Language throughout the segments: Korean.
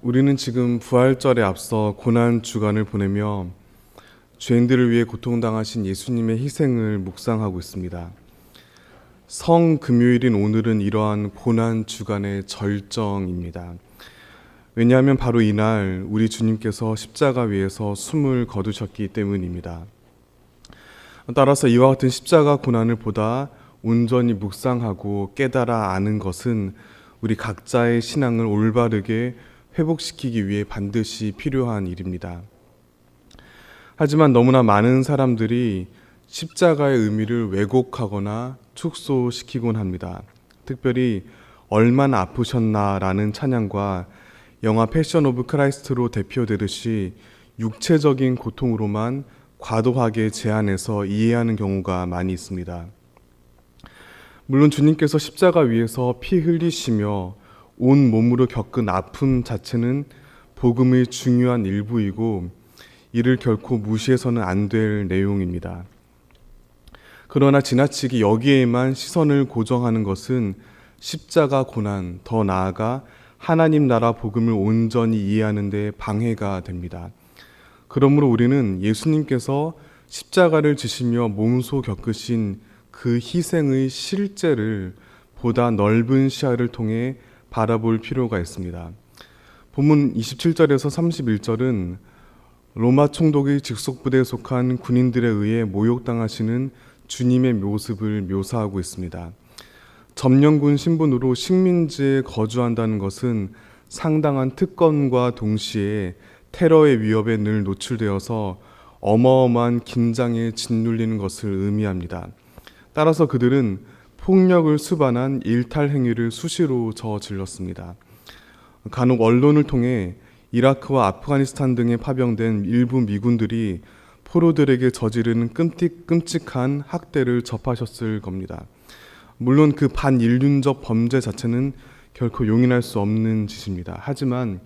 우리는 지금 부활절에 앞서 고난 주간을 보내며 죄인들을 위해 고통당하신 예수님의 희생을 묵상하고 있습니다. 성금요일인 오늘은 이러한 고난 주간의 절정입니다. 왜냐하면 바로 이날 우리 주님께서 십자가 위에서 숨을 거두셨기 때문입니다. 따라서 이와 같은 십자가 고난을 보다 온전히 묵상하고 깨달아 아는 것은 우리 각자의 신앙을 올바르게 회복시키기 위해 반드시 필요한 일입니다. 하지만 너무나 많은 사람들이 십자가의 의미를 왜곡하거나 축소시키곤 합니다. 특별히 얼마나 아프셨나라는 찬양과 영화 패션 오브 크라이스트로 대표되듯이 육체적인 고통으로만 과도하게 제한해서 이해하는 경우가 많이 있습니다. 물론 주님께서 십자가 위에서 피 흘리시며 온 몸으로 겪은 아픔 자체는 복음의 중요한 일부이고 이를 결코 무시해서는 안 될 내용입니다. 그러나 지나치게 여기에만 시선을 고정하는 것은 십자가 고난, 더 나아가 하나님 나라 복음을 온전히 이해하는 데 방해가 됩니다. 그러므로 우리는 예수님께서 십자가를 지시며 몸소 겪으신 그 희생의 실제를 보다 넓은 시야를 통해 바라볼 필요가 있습니다. 본문 27절에서 31절은 로마 총독의 직속부대에 속한 군인들에 의해 모욕당하시는 주님의 모습을 묘사하고 있습니다. 점령군 신분으로 식민지에 거주한다는 것은 상당한 특권과 동시에 테러의 위협에 늘 노출되어서 어마어마한 긴장에 짓눌리는 것을 의미합니다. 따라서 그들은 폭력을 수반한 일탈 행위를 수시로 저질렀습니다. 간혹 언론을 통해 이라크와 아프가니스탄 등에 파병된 일부 미군들이 포로들에게 저지르는 끔찍한 학대를 접하셨을 겁니다. 물론 그 반인륜적 범죄 자체는 결코 용인할 수 없는 짓입니다. 하지만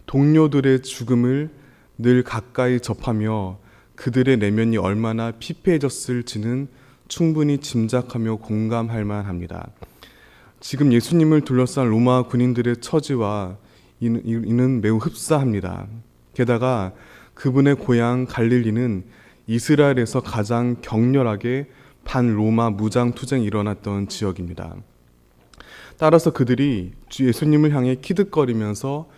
동료들의 죽음을 늘 가까이 접하며 그들의 내면이 얼마나 피폐해졌을지는 충분히 짐작하며 공감할 만합니다. 지금 예수님을 둘러싼 로마 군인들의 처지와 이는 매우 흡사합니다. 게다가 그분의 고향 갈릴리는 이스라엘에서 가장 격렬하게 반로마 무장투쟁이 일어났던 지역입니다. 따라서 그들이 예수님을 향해 키득거리면서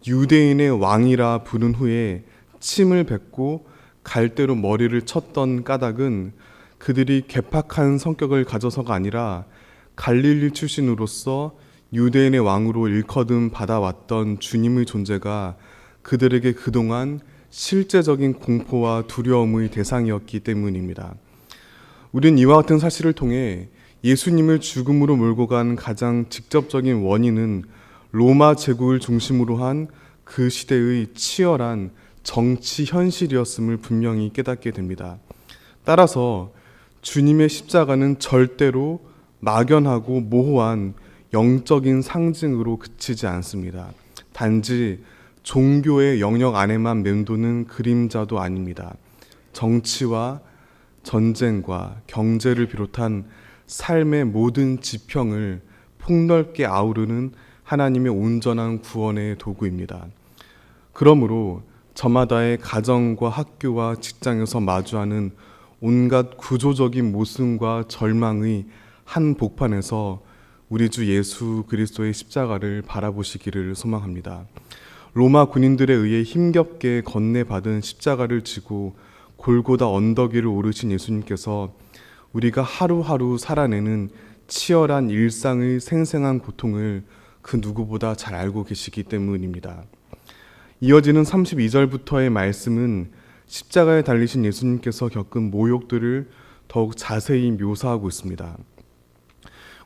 유대인의 왕이라 부른 후에 침을 뱉고 갈대로 머리를 쳤던 까닭은 그들이 괴팍한 성격을 가져서가 아니라 갈릴리 출신으로서 유대인의 왕으로 일커듬 받아왔던 주님의 존재가 그들에게 그동안 실제적인 공포와 두려움의 대상이었기 때문입니다. 우린 이와 같은 사실을 통해 예수님을 죽음으로 몰고 간 가장 직접적인 원인은 로마 제국을 중심으로 한 그 시대의 치열한 정치 현실이었음을 분명히 깨닫게 됩니다. 따라서 주님의 십자가는 절대로 막연하고 모호한 영적인 상징으로 그치지 않습니다. 단지 종교의 영역 안에만 맴도는 그림자도 아닙니다. 정치와 전쟁과 경제를 비롯한 삶의 모든 지평을 폭넓게 아우르는 하나님의 온전한 구원의 도구입니다. 그러므로 저마다의 가정과 학교와 직장에서 마주하는 온갖 구조적인 모순과 절망의 한 복판에서 우리 주 예수 그리스도의 십자가를 바라보시기를 소망합니다. 로마 군인들에 의해 힘겹게 건네받은 십자가를 지고 골고다 언덕 위를 오르신 예수님께서 우리가 하루하루 살아내는 치열한 일상의 생생한 고통을 그 누구보다 잘 알고 계시기 때문입니다. 이어지는 32절부터의 말씀은 십자가에 달리신 예수님께서 겪은 모욕들을 더욱 자세히 묘사하고 있습니다.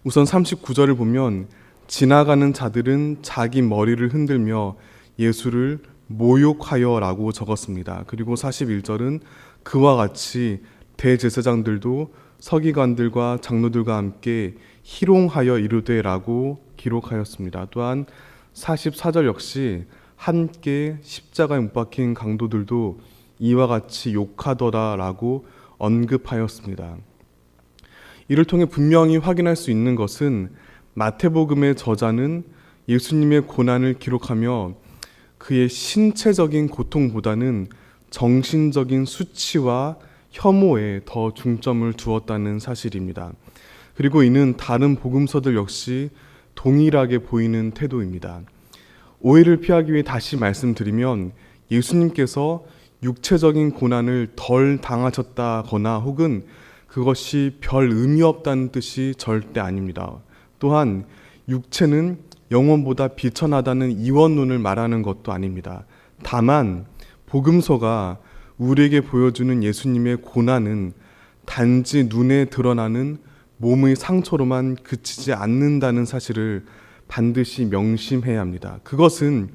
우선 39절을 보면 지나가는 자들은 자기 머리를 흔들며 예수를 모욕하여라고 적었습니다. 그리고 41절은 그와 같이 대제사장들도 서기관들과 장로들과 함께 희롱하여 이르되라고 기록하였습니다. 또한 44절 역시 함께 십자가에 못 박힌 강도들도 이와 같이 욕하더라라고 언급하였습니다. 이를 통해 분명히 확인할 수 있는 것은 마태복음의 저자는 예수님의 고난을 기록하며 그의 신체적인 고통보다는 정신적인 수치와 혐오에 더 중점을 두었다는 사실입니다. 그리고 이는 다른 복음서들 역시 동일하게 보이는 태도입니다. 오해를 피하기 위해 다시 말씀드리면 예수님께서 육체적인 고난을 덜 당하셨다거나 혹은 그것이 별 의미 없다는 뜻이 절대 아닙니다. 또한 육체는 영혼보다 비천하다는 이원론을 말하는 것도 아닙니다. 다만 복음서가 우리에게 보여주는 예수님의 고난은 단지 눈에 드러나는 몸의 상처로만 그치지 않는다는 사실을 반드시 명심해야 합니다. 그것은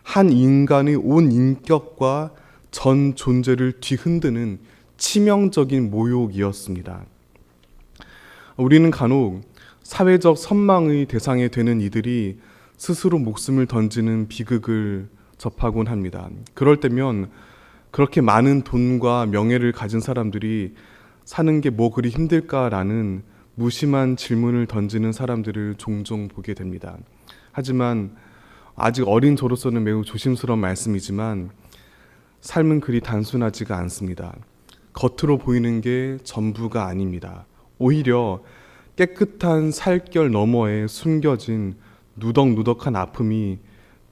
한 인간의 온 인격과 전 존재를 뒤흔드는 치명적인 모욕이었습니다. 우리는 간혹 사회적 선망의 대상이 되는 이들이 스스로 목숨을 던지는 비극을 접하곤 합니다. 그럴 때면 그렇게 많은 돈과 명예를 가진 사람들이 사는 게 뭐 그리 힘들까라는 무심한 질문을 던지는 사람들을 종종 보게 됩니다. 하지만 아직 어린 저로서는 매우 조심스러운 말씀이지만 삶은 그리 단순하지가 않습니다. 겉으로 보이는 게 전부가 아닙니다. 오히려 깨끗한 살결 너머에 숨겨진 누덕누덕한 아픔이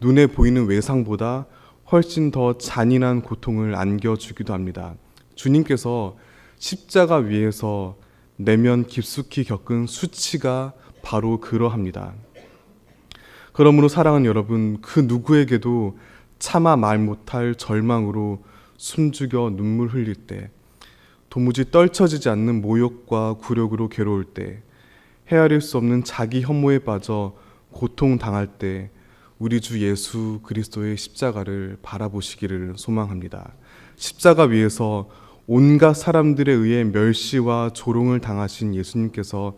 눈에 보이는 외상보다 훨씬 더 잔인한 고통을 안겨주기도 합니다. 주님께서 십자가 위에서 내면 깊숙이 겪은 수치가 바로 그러합니다. 그러므로 사랑하는 여러분, 그 누구에게도 차마 말 못할 절망으로 숨죽여 눈물 흘릴 때, 도무지 떨쳐지지 않는 모욕과 굴욕으로 괴로울 때, 헤아릴 수 없는 자기 혐오에 빠져 고통당할 때 우리 주 예수 그리스도의 십자가를 바라보시기를 소망합니다. 십자가 위에서 온갖 사람들에 의해 멸시와 조롱을 당하신 예수님께서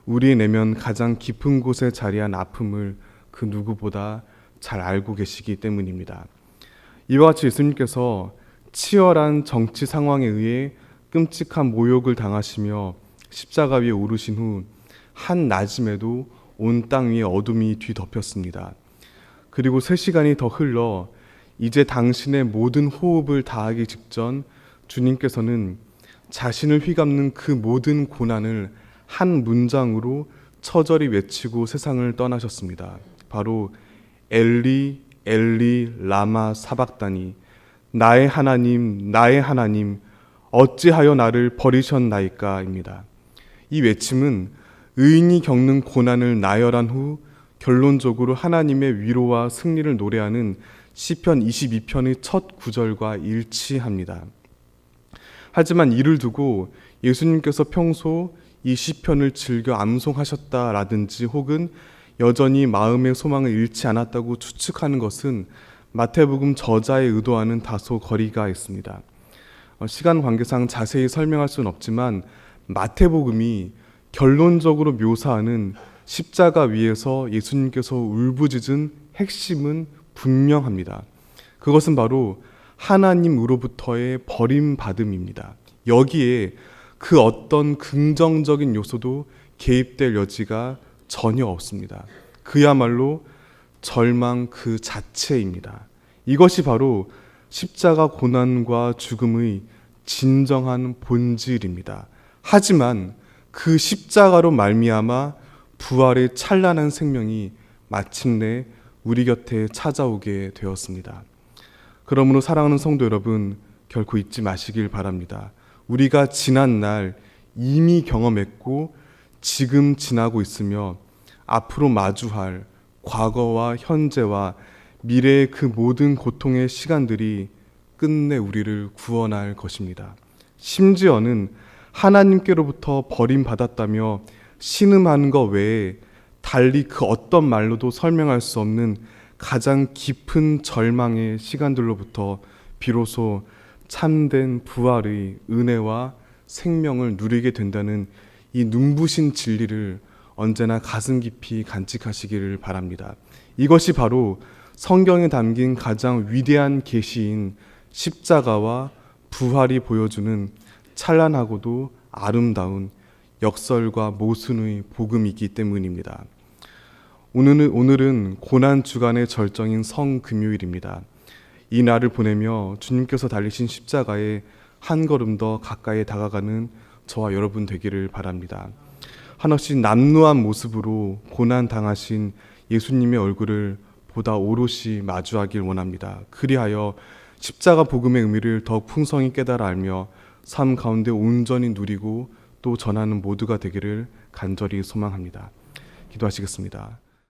우리의 내면 가장 깊은 곳에 자리한 아픔을 그 누구보다 잘 알고 계시기 때문입니다. 이와 같이 예수님께서 치열한 정치 상황에 의해 끔찍한 모욕을 당하시며 십자가 위에 오르신 후 한 낮임에도 온 땅 위에 어둠이 뒤덮였습니다. 그리고 3시간이 더 흘러 이제 당신의 모든 호흡을 다하기 직전 주님께서는 자신을 휘감는 그 모든 고난을 한 문장으로 처절히 외치고 세상을 떠나셨습니다. 바로 엘리 엘리 라마 사박다니, 나의 하나님 어찌하여 나를 버리셨나이까입니다. 이 외침은 의인이 겪는 고난을 나열한 후 결론적으로 하나님의 위로와 승리를 노래하는 시편 22편의 첫 구절과 일치합니다. 하지만 이를 두고 예수님께서 평소 이 시편을 즐겨 암송하셨다라든지 혹은 여전히 마음의 소망을 잃지 않았다고 추측하는 것은 마태복음 저자의 의도와는 다소 거리가 있습니다. 시간 관계상 자세히 설명할 수는 없지만 마태복음이 결론적으로 묘사하는 십자가 위에서 예수님께서 울부짖은 핵심은 분명합니다. 그것은 바로 하나님으로부터의 버림받음입니다. 여기에 그 어떤 긍정적인 요소도 개입될 여지가 전혀 없습니다. 그야말로 절망 그 자체입니다. 이것이 바로 십자가 고난과 죽음의 진정한 본질입니다. 하지만 그 십자가로 말미암아 부활의 찬란한 생명이 마침내 우리 곁에 찾아오게 되었습니다. 그러므로 사랑하는 성도 여러분, 결코 잊지 마시길 바랍니다. 우리가 지난 날 이미 경험했고 지금 지나고 있으며 앞으로 마주할 과거와 현재와 미래의 그 모든 고통의 시간들이 끝내 우리를 구원할 것입니다. 심지어는 하나님께로부터 버림받았다며 신음하는 것 외에 달리 그 어떤 말로도 설명할 수 없는 가장 깊은 절망의 시간들로부터 비로소 참된 부활의 은혜와 생명을 누리게 된다는 이 눈부신 진리를 언제나 가슴 깊이 간직하시기를 바랍니다. 이것이 바로 성경에 담긴 가장 위대한 계시인 십자가와 부활이 보여주는 찬란하고도 아름다운 역설과 모순의 복음이기 때문입니다. 오늘은 고난 주간의 절정인 성금요일입니다. 이 날을 보내며 주님께서 달리신 십자가에 한 걸음 더 가까이 다가가는 저와 여러분 되기를 바랍니다. 한없이 남루한 모습으로 고난 당하신 예수님의 얼굴을 보다 오롯이 마주하길 원합니다. 그리하여 십자가 복음의 의미를 더욱 풍성히 깨달아 알며 삶 가운데 온전히 누리고 또 전하는 모두가 되기를 간절히 소망합니다. 기도하시겠습니다.